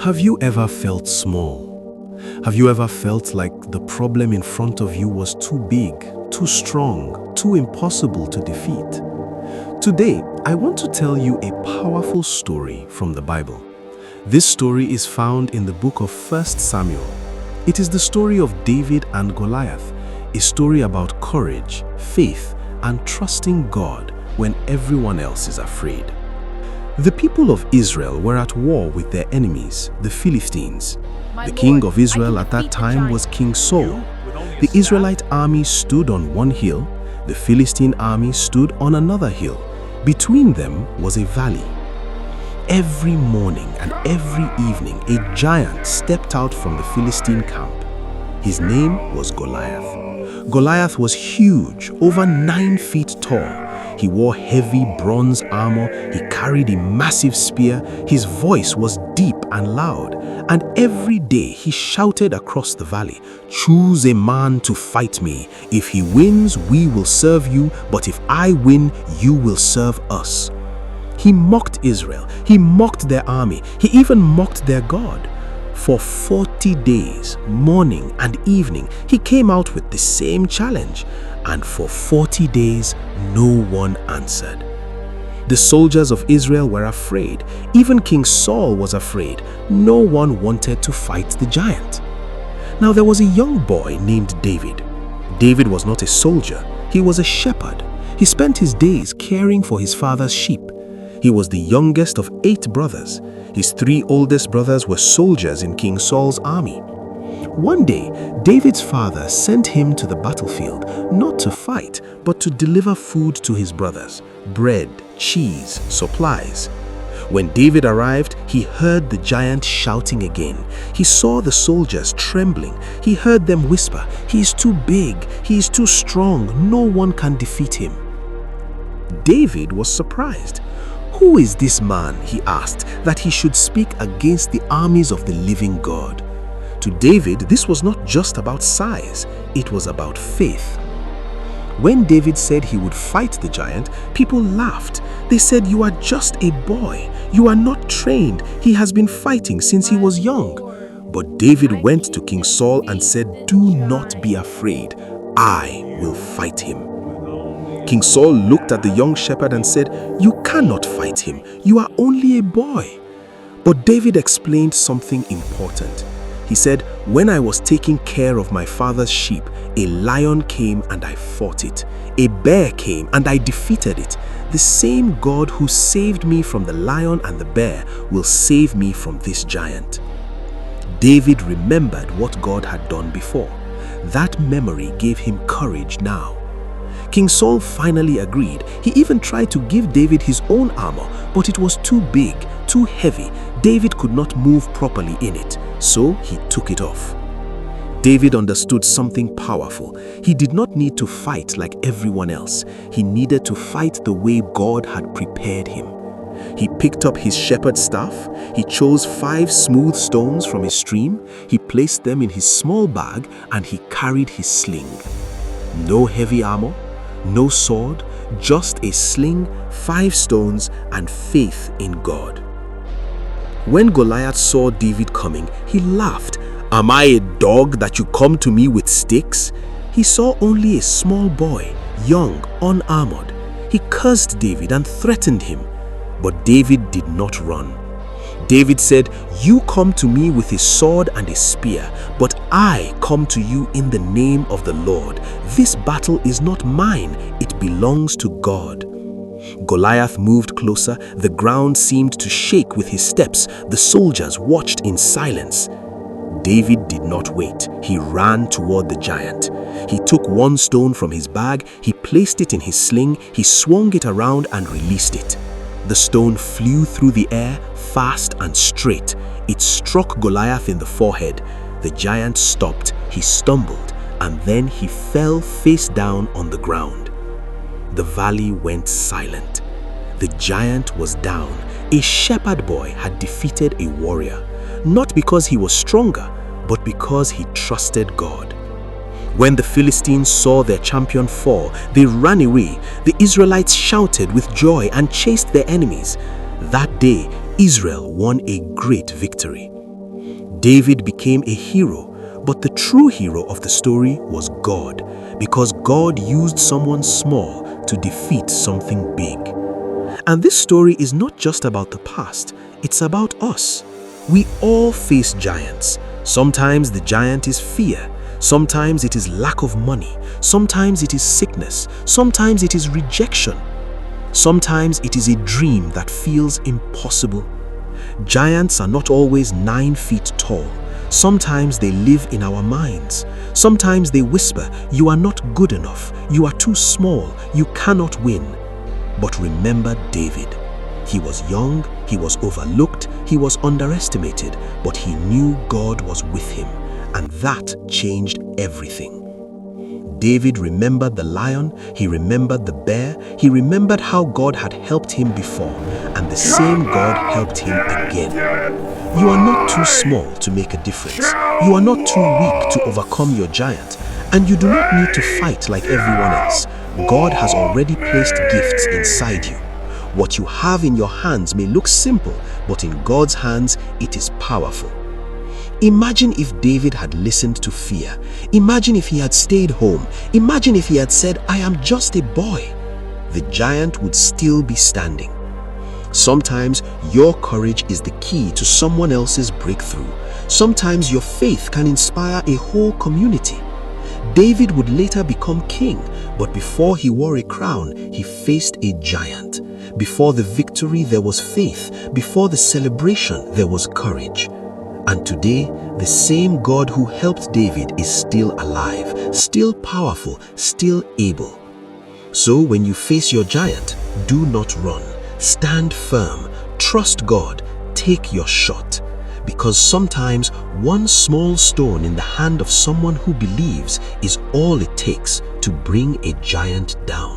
Have you ever felt small? Have you ever felt like the problem in front of you was too big, too strong, too impossible to defeat? Today, I want to tell you a powerful story from the Bible. This story is found in the book of 1 Samuel. It is the story of David and Goliath, a story about courage, faith, and trusting God when everyone else is afraid. The people of Israel were at war with their enemies, the Philistines. The king of Israel at that time was King Saul. The Israelite army stood on one hill, the Philistine army stood on another hill. Between them was a valley. Every morning and every evening, a giant stepped out from the Philistine camp. His name was Goliath. Goliath was huge, over 9 feet tall. He wore heavy bronze armor, he carried a massive spear, his voice was deep and loud, and every day he shouted across the valley, "Choose a man to fight me. If he wins, we will serve you, but if I win, you will serve us." He mocked Israel, he mocked their army, he even mocked their God. For 40 days, morning and evening, he came out with the same challenge, and for 40 days, no one answered. The soldiers of Israel were afraid. Even King Saul was afraid. No one wanted to fight the giant. Now there was a young boy named David. David was not a soldier, he was a shepherd. He spent his days caring for his father's sheep. He was the youngest of 8 brothers. His 3 oldest brothers were soldiers in King Saul's army. One day, David's father sent him to the battlefield, not to fight, but to deliver food to his brothers: bread, cheese, supplies. When David arrived, he heard the giant shouting again. He saw the soldiers trembling. He heard them whisper, "He is too big, he is too strong, no one can defeat him." David was surprised. "Who is this man," he asked, "that he should speak against the armies of the living God?" To David, this was not just about size, it was about faith. When David said he would fight the giant, people laughed. They said, "You are just a boy. You are not trained. He has been fighting since he was young." But David went to King Saul and said, "Do not be afraid. I will fight him." King Saul looked at the young shepherd and said, "You cannot fight him. You are only a boy." But David explained something important. He said, "When I was taking care of my father's sheep, a lion came and I fought it. A bear came and I defeated it. The same God who saved me from the lion and the bear will save me from this giant." David remembered what God had done before. That memory gave him courage now. King Saul finally agreed. He even tried to give David his own armor, but it was too big, too heavy. David could not move properly in it, so he took it off. David understood something powerful. He did not need to fight like everyone else. He needed to fight the way God had prepared him. He picked up his shepherd's staff. He chose 5 smooth stones from a stream. He placed them in his small bag and he carried his sling. No heavy armor, no sword, just a sling, 5 stones, and faith in God. When Goliath saw David coming, he laughed. "Am I a dog that you come to me with sticks?" He saw only a small boy, young, unarmored. He cursed David and threatened him. But David did not run. David said, "You come to me with a sword and a spear, but I come to you in the name of the Lord. This battle is not mine, it belongs to God." Goliath moved closer. The ground seemed to shake with his steps. The soldiers watched in silence. David did not wait. He ran toward the giant. He took 1 stone from his bag, he placed it in his sling, he swung it around and released it. The stone flew through the air, fast and straight. It struck Goliath in the forehead. The giant stopped, he stumbled, and then he fell face down on the ground. The valley went silent. The giant was down. A shepherd boy had defeated a warrior, not because he was stronger, but because he trusted God. When the Philistines saw their champion fall, they ran away. The Israelites shouted with joy and chased their enemies. That day, Israel won a great victory. David became a hero, but the true hero of the story was God, because God used someone small to defeat something big. And this story is not just about the past, it's about us. We all face giants. Sometimes the giant is fear. Sometimes it is lack of money. Sometimes it is sickness. Sometimes it is rejection. Sometimes it is a dream that feels impossible. Giants are not always 9 feet tall. Sometimes they live in our minds. Sometimes they whisper, "You are not good enough. You are too small. You cannot win." But remember David. He was young, he was overlooked, he was underestimated, but he knew God was with him, and that changed everything. David remembered the lion, he remembered the bear, he remembered how God had helped him before, and the same God helped him again. You are not too small to make a difference. You are not too weak to overcome your giant, and you do not need to fight like everyone else. God has already placed gifts inside you. What you have in your hands may look simple, but in God's hands, it is powerful. Imagine if David had listened to fear. Imagine if he had stayed home. Imagine if he had said, "I am just a boy." The giant would still be standing. Sometimes your courage is the key to someone else's breakthrough. Sometimes your faith can inspire a whole community. David would later become king, but before he wore a crown, he faced a giant. Before the victory, there was faith. Before the celebration, there was courage. And today, the same God who helped David is still alive, still powerful, still able. So when you face your giant, do not run. Stand firm, trust God, take your shot. Because sometimes one small stone in the hand of someone who believes is all it takes to bring a giant down.